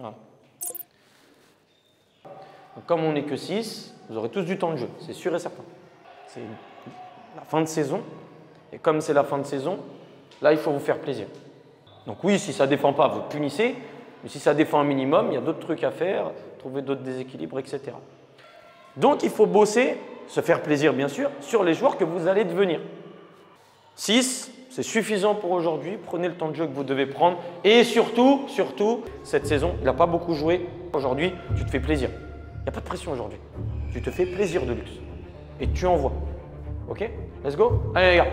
Voilà. Donc, comme on n'est que 6, vous aurez tous du temps de jeu, c'est sûr et certain. C'est la fin de saison. Et comme c'est la fin de saison, là, il faut vous faire plaisir. Donc oui, si ça ne défend pas, vous punissez. Mais si ça défend un minimum, il y a d'autres trucs à faire, trouver d'autres déséquilibres, etc. Donc, il faut bosser, se faire plaisir, bien sûr, sur les joueurs que vous allez devenir. 6, c'est suffisant pour aujourd'hui. Prenez le temps de jeu que vous devez prendre. Et surtout, cette saison, il n'a pas beaucoup joué. Aujourd'hui, tu te fais plaisir. Il n'y a pas de pression aujourd'hui. Tu te fais plaisir de luxe. Et tu envoies. OK? Let's go? Allez, les gars.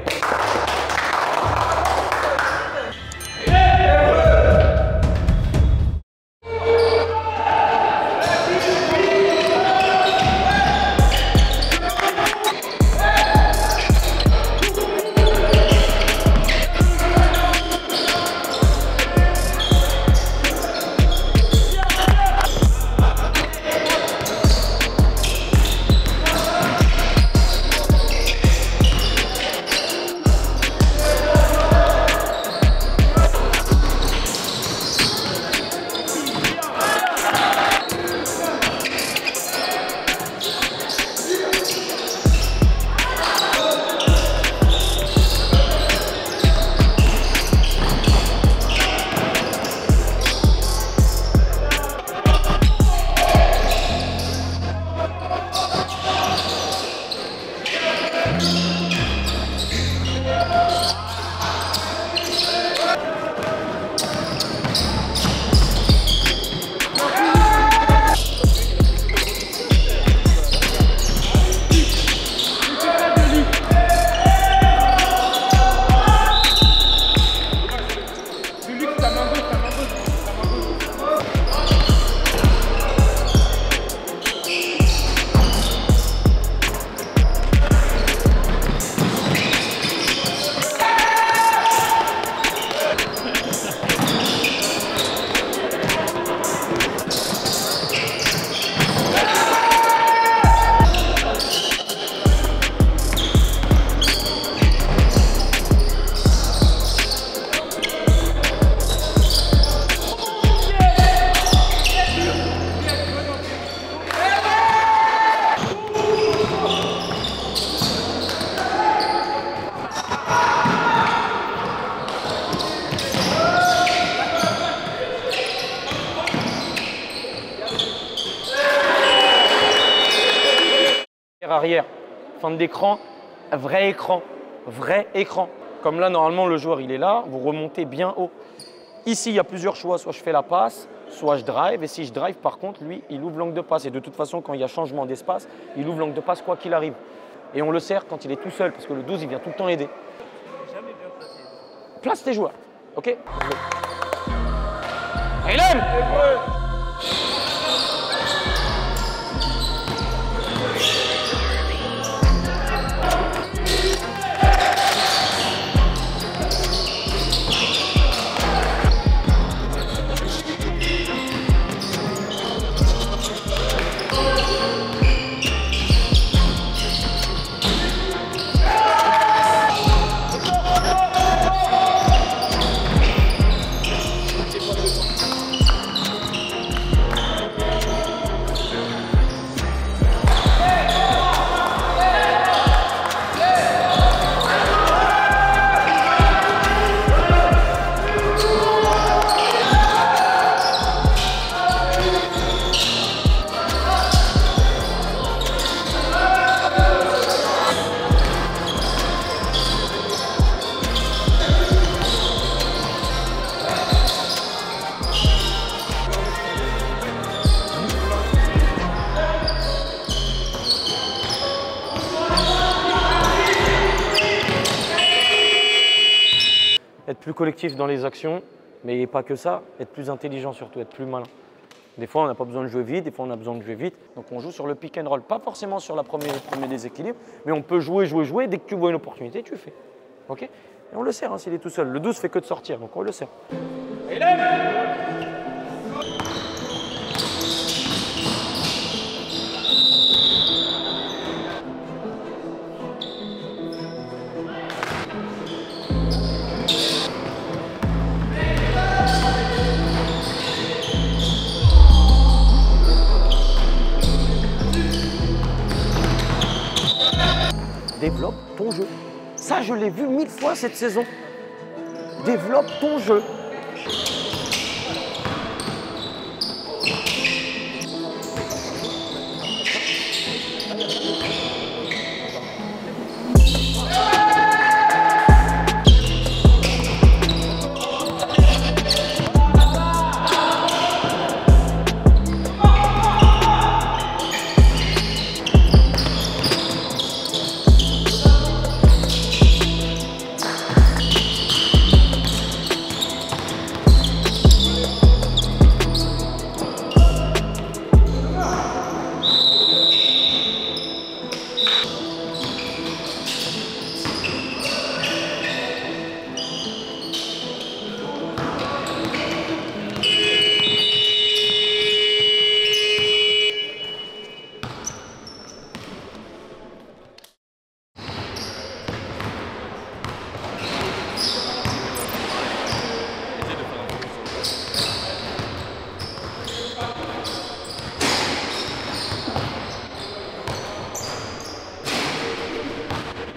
Arrière, fin d'écran, vrai écran. Comme là, normalement, le joueur, il est là, vous remontez bien haut. Ici, il y a plusieurs choix, soit je fais la passe, soit je drive. Et si je drive, par contre, lui, il ouvre l'angle de passe. Et de toute façon, quand il y a changement d'espace, il ouvre l'angle de passe quoi qu'il arrive. Et on le sert quand il est tout seul, parce que le 12, il vient tout le temps aider. Jamais bien placé. Place tes joueurs, ok? Hélène! Être plus collectif dans les actions, mais pas que ça, être plus intelligent surtout, être plus malin. Des fois, on n'a pas besoin de jouer vite, des fois, on a besoin de jouer vite. Donc, on joue sur le pick and roll, pas forcément sur le premier déséquilibre, mais on peut jouer. Dès que tu vois une opportunité, tu fais. OK? Et on le sert hein, s'il est tout seul. Le 12 fait que de sortir, donc on le sert. développe ton jeu. Ça, je l'ai vu 1000 fois cette saison. Développe ton jeu.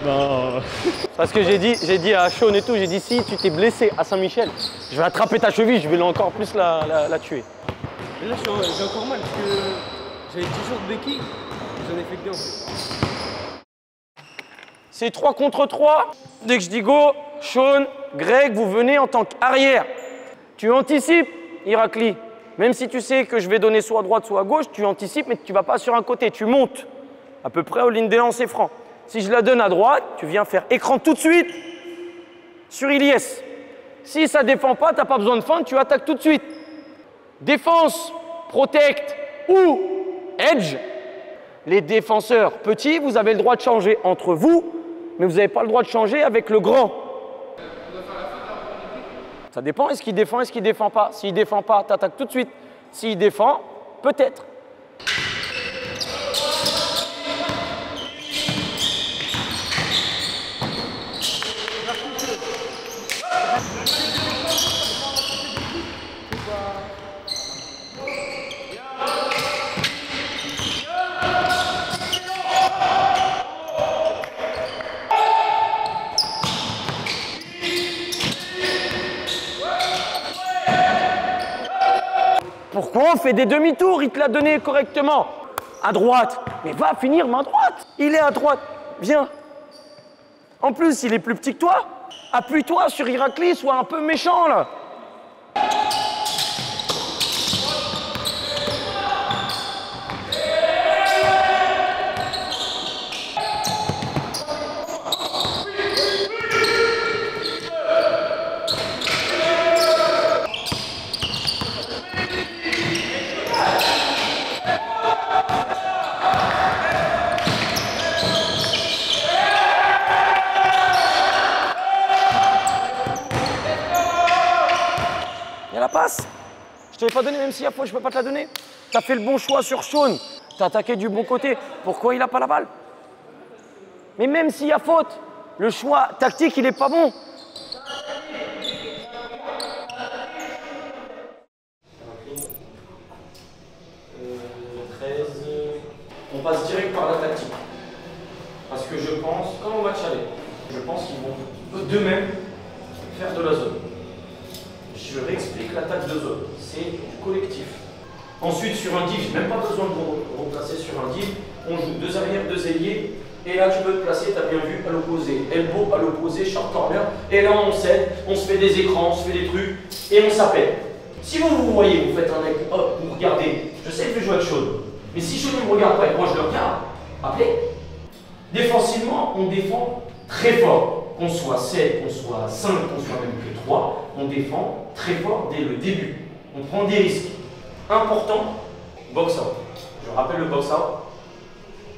Non. Parce que j'ai dit à Sean et tout, j'ai dit si tu t'es blessé à Saint-Michel, je vais attraper ta cheville, je vais encore plus la tuer. Mais là, j'ai encore mal parce que j'avais 10 jours de béquille et j'en ai fait que 2 en fait. C'est 3 contre 3. Dès que je dis go, Sean, Greg, vous venez en tant qu'arrière. Tu anticipes, Irakli. Même si tu sais que je vais donner soit à droite, soit à gauche, tu anticipes, mais tu ne vas pas sur un côté, tu montes. À peu près aux lignes des lancers francs. Si je la donne à droite, tu viens faire écran tout de suite sur Ilyes. Si ça ne défend pas, tu n'as pas besoin de feinte, tu attaques tout de suite. Défense, protect ou edge. Les défenseurs petits, vous avez le droit de changer entre vous, mais vous n'avez pas le droit de changer avec le grand. Ça dépend, est-ce qu'il défend, est-ce qu'il ne défend pas. S'il ne défend pas, tu attaques tout de suite. S'il défend, peut-être. Pourquoi on fait des demi-tours? Il te l'a donné correctement. À droite. Mais va finir main droite. Il est à droite. Viens. En plus, il est plus petit que toi. Appuie-toi sur Irakli, sois un peu méchant là. La passe. Je te l'ai pas donné, même s'il y a faute, je peux pas te la donner. Tu as fait le bon choix sur Sean. Tu as attaqué du bon côté. Pourquoi il n'a pas la balle? Mais même s'il y a faute, le choix tactique, il n'est pas bon. On passe direct par la tactique. Parce que je pense, comme au match aller, je pense qu'ils vont d'eux-mêmes faire de la zone. Je réexplique l'attaque de zone, c'est du collectif. Ensuite, sur un div, je n'ai même pas besoin de vous replacer sur un div. On joue 2 arrières, 2 ailiers. Et là, tu peux te placer, tu as bien vu, à l'opposé. Elbow à l'opposé, short corner. Et là, on s'aide, on se fait des écrans, on se fait des trucs. Et on s'appelle. Si vous voyez, vous faites un mec, hop, vous regardez. Je sais que je joue avec Sean. Mais si Sean ne me regarde pas et moi je le regarde, appelez. Défensivement, on défend très fort. Qu'on soit 7, qu'on soit 5, qu'on soit même que 3, on défend très fort dès le début. On prend des risques. Important, box out. Je rappelle le box out.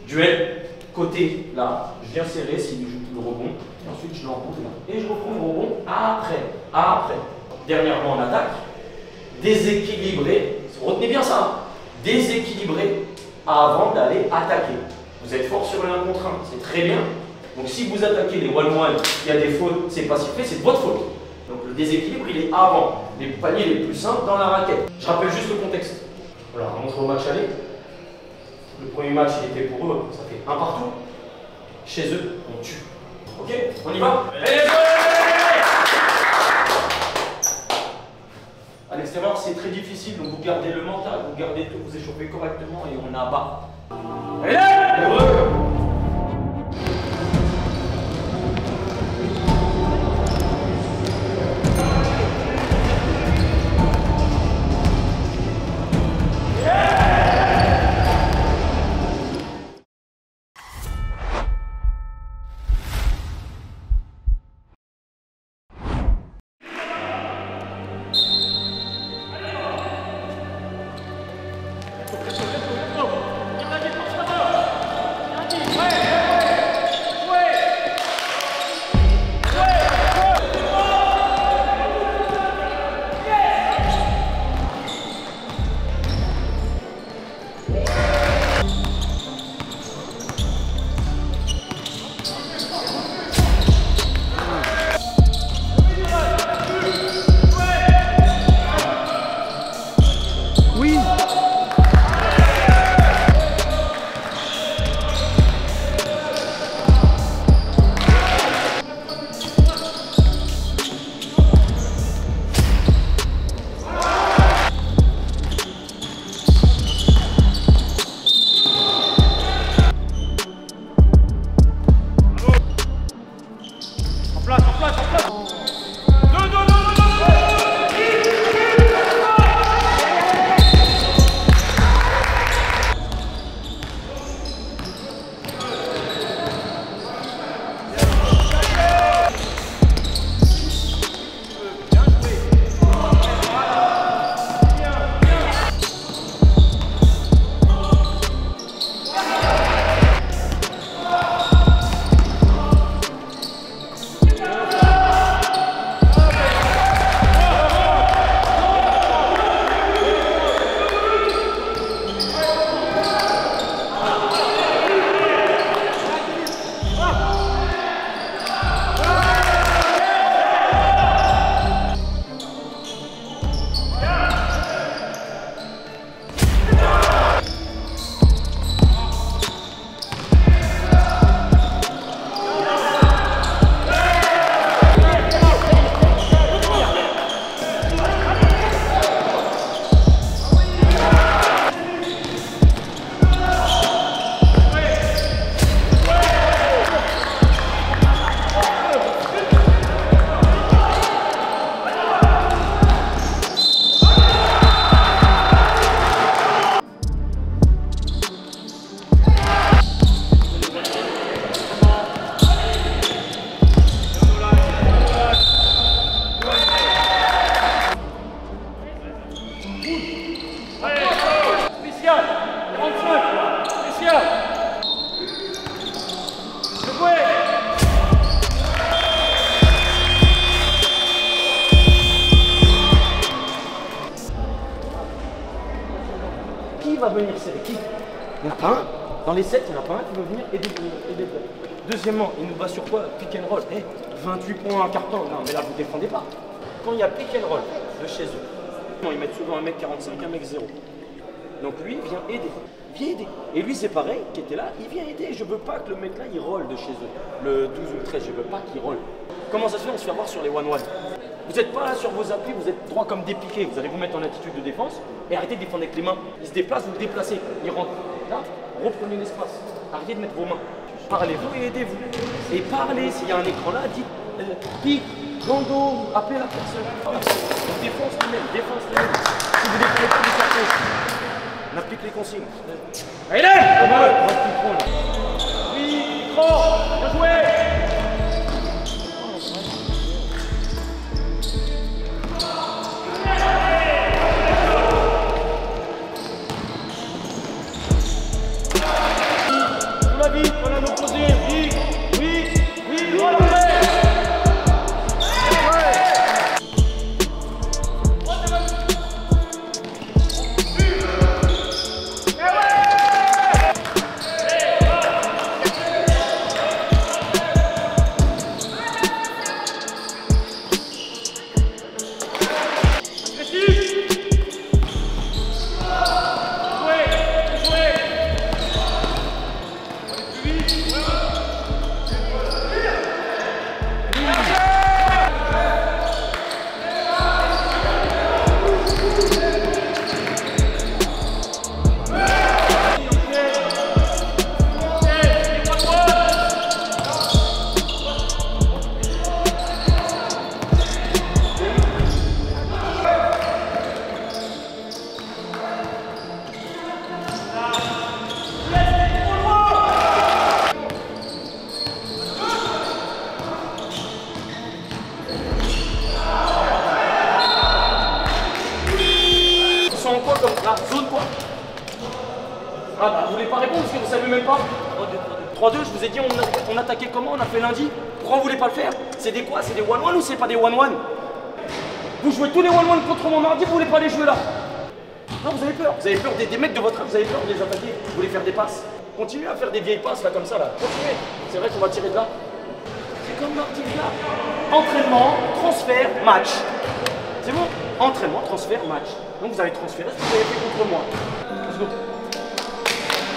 Duel, côté là, je viens serrer s'il joue le rebond. Et ensuite je l'enroule là. Et je reprends le rebond après. Dernièrement en attaque, déséquilibré. Retenez bien ça. Déséquilibré avant d'aller attaquer. Vous êtes fort sur le 1 contre 1, c'est très bien. Donc si vous attaquez les one-one, il y a des fautes, c'est pas sifflé, c'est de votre faute. Donc le déséquilibre, il est avant. Les paniers les plus simples dans la raquette. Je rappelle juste le contexte. Voilà, on rentre au match aller. Le premier match, il était pour eux, ça fait 1 partout. Chez eux, on tue. Ok, on y va? À l'extérieur, c'est très difficile, donc vous gardez le mental, vous gardez tout, vous échauffez correctement et on abat. Qui va venir serrer? Qui? Il n'y en a pas un. Dans les 7, il n'y en a pas un qui va venir aider. Deuxièmement, il nous bat sur quoi? Pick and roll. 28 points en carton. Non, mais là, vous ne défendez pas. Quand il y a pick and roll de chez eux, ils mettent souvent un mec 45, un mec 0. Donc lui, il vient aider. Et lui, c'est pareil, qui était là, il vient aider. Je veux pas que le mec là, il roll de chez eux. Le 12 ou le 13, je veux pas qu'il roll. Comment ça se fait? On se fait avoir sur les 1-1. Vous n'êtes pas là sur vos appuis, vous êtes droit comme des piquets. Vous allez vous mettre en attitude de défense et arrêtez de défendre avec les mains. Il se déplace, vous le déplacez. Il rentre. Là, reprenez l'espace. Arrêtez de mettre vos mains. Parlez-vous et aidez-vous. Et parlez, s'il y a un écran là, dites pique, gando, appelez la personne. Défense lui-même, défense lui-même. Si vous défendez pas du carton, on applique les consignes. Allez, oui, micro, bien joué. Vite, on a nos posés, vite, voilà. Là, zone quoi? Ah bah vous voulez pas répondre parce que vous savez même pas. 3-2, je vous ai dit on attaquait comment? On a fait lundi. Pourquoi vous voulez pas le faire? C'est des quoi? C'est des 1-1 ou c'est pas des 1-1? Vous jouez tous les 1-1 contre moi mardi, vous voulez pas les jouer là? Non, vous avez peur. Vous avez peur des mecs de votre âge, vous avez peur de les attaquer. Vous voulez faire des passes. Continuez à faire des vieilles passes là comme ça là. Continuez. C'est vrai qu'on va tirer de là. C'est comme mardi là. Entraînement, transfert, match. C'est bon? Entraînement, transfert, match. Donc vous avez transféré ce que vous avez fait contre moi. Let's go.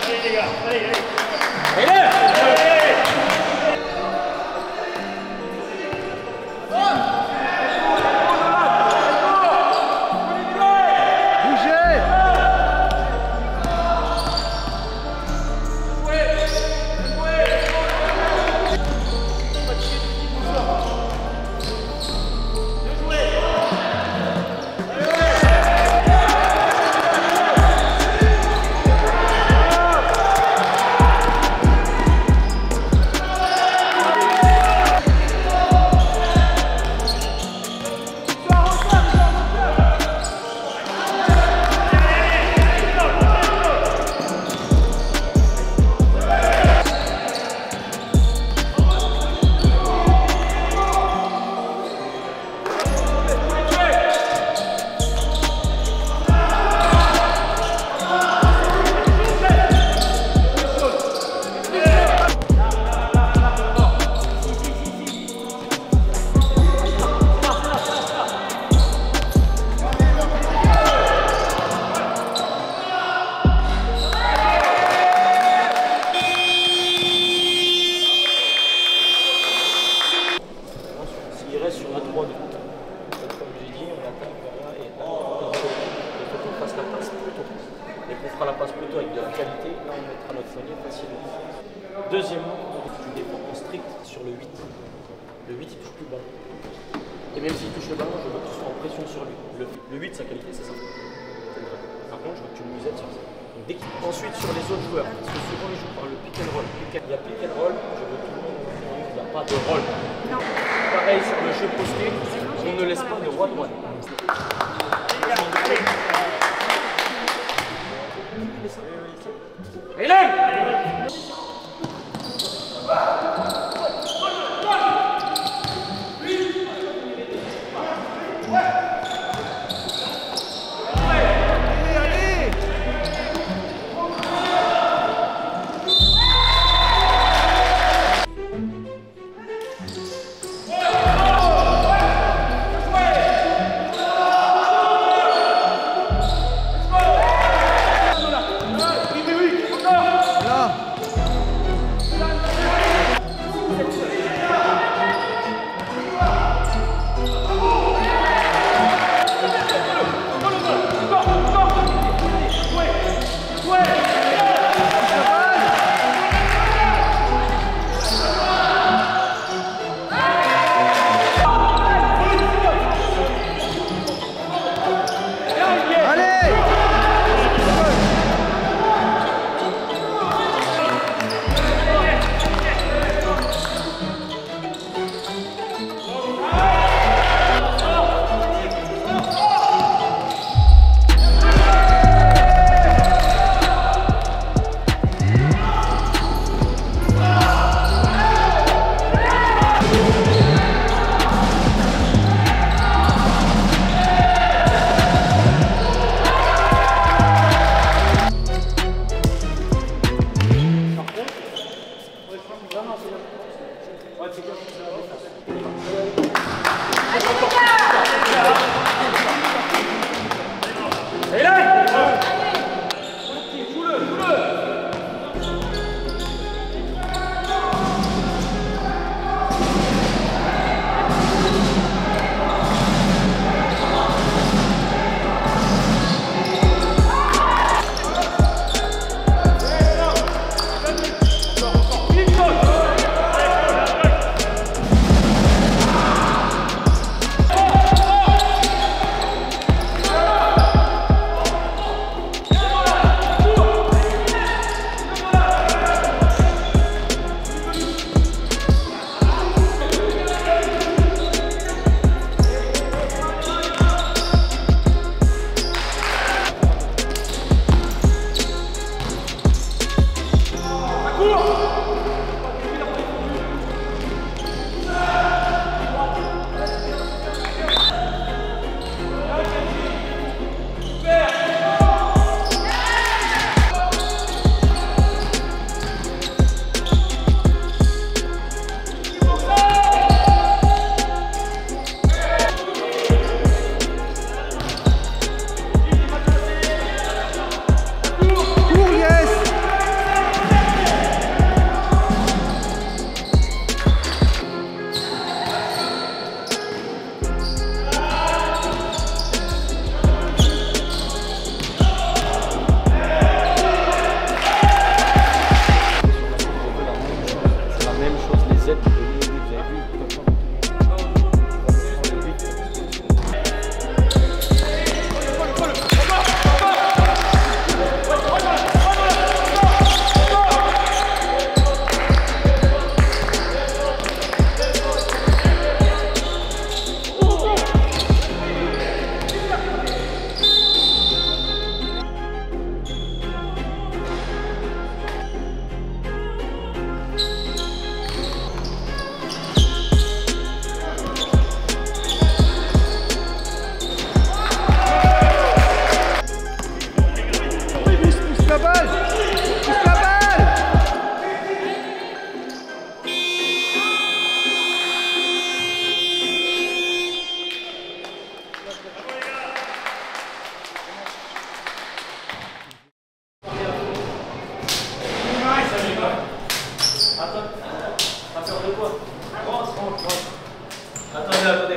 Allez les gars, allez, allez. Allez! Sur la 3-2. Comme j'ai dit, on attaque vers là et là. Il faut qu'on fasse la passe plus tôt. Et qu'on fera la passe plus tôt avec de la qualité, là on mettra notre poignet facilement. Deuxièmement, tu défends en strict sur le 8. Le 8 il touche plus le ballon. Et même s'il touche le ballon, je veux que tu sois en pression sur lui. Le 8 sa qualité c'est ça. Par contre je veux que tu me musettes sur ça. Donc, ensuite sur les autres joueurs, parce que souvent ils jouent par le pick and roll. Il y a pick and roll, je veux tout le monde, il n'y a pas de roll. Pareil sur le jeu posté, on ne laisse pas de one-one. Hélène!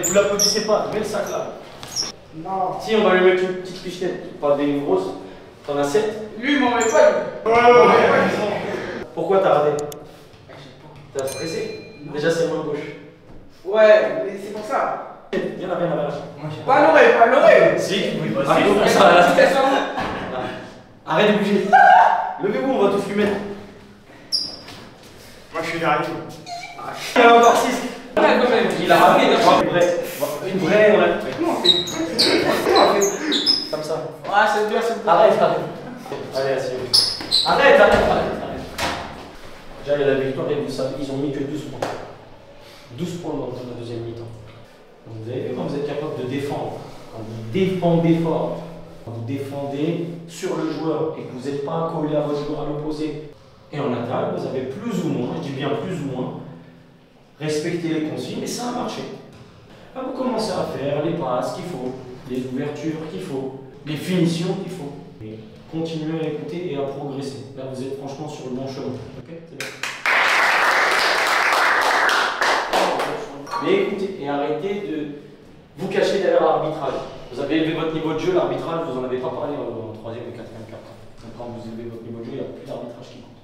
vous l'applaudissez pas, mets le sac là. Non. Si, on va lui mettre une petite pichenette, pas des grosses. T'en as 7. Lui, il m'en met pas. Pourquoi t'as raté? T'as stressé? Déjà, c'est main gauche. Ouais, mais c'est pour ça. Viens là, viens là, viens là. Pas l'oreille, pas l'oreille. Si, oui, Ah, vas-y. il faut Ça, là. faire ça. Arrête de bouger. Levez-vous, on va tous fumer. Moi, je suis derrière. Il y en a encore 6. Il a ramené Une vraie. Une vraie, ouais. Comment on fait? Comment on fait? Comme ça. Ah, c'est bien, c'est bien. Arrête. Allez, asseyez-vous. Arrête. Déjà, il y a la victoire et vous savez, ils ont mis que 12 points. 12 points dans la deuxième mi-temps. Donc vous avez vu quand vous êtes capable de défendre, quand vous défendez fort, quand vous défendez sur le joueur et que vous n'êtes pas collé à votre joueur à l'opposé. Et en attaque, vous avez plus ou moins, je dis bien plus ou moins, respecté les consignes et ça a marché. Là, vous commencez à faire les passes qu'il faut, les ouvertures qu'il faut, les finitions qu'il faut. Et continuez à écouter et à progresser. Là, vous êtes franchement sur le bon chemin. Ok, c'est bien. Mais écoutez et arrêtez de vous cacher derrière l'arbitrage. Vous avez élevé votre niveau de jeu, l'arbitrage, vous n'en avez pas parlé en 3e et 4e quart. Donc quand vous élevez votre niveau de jeu, il n'y a plus d'arbitrage qui compte.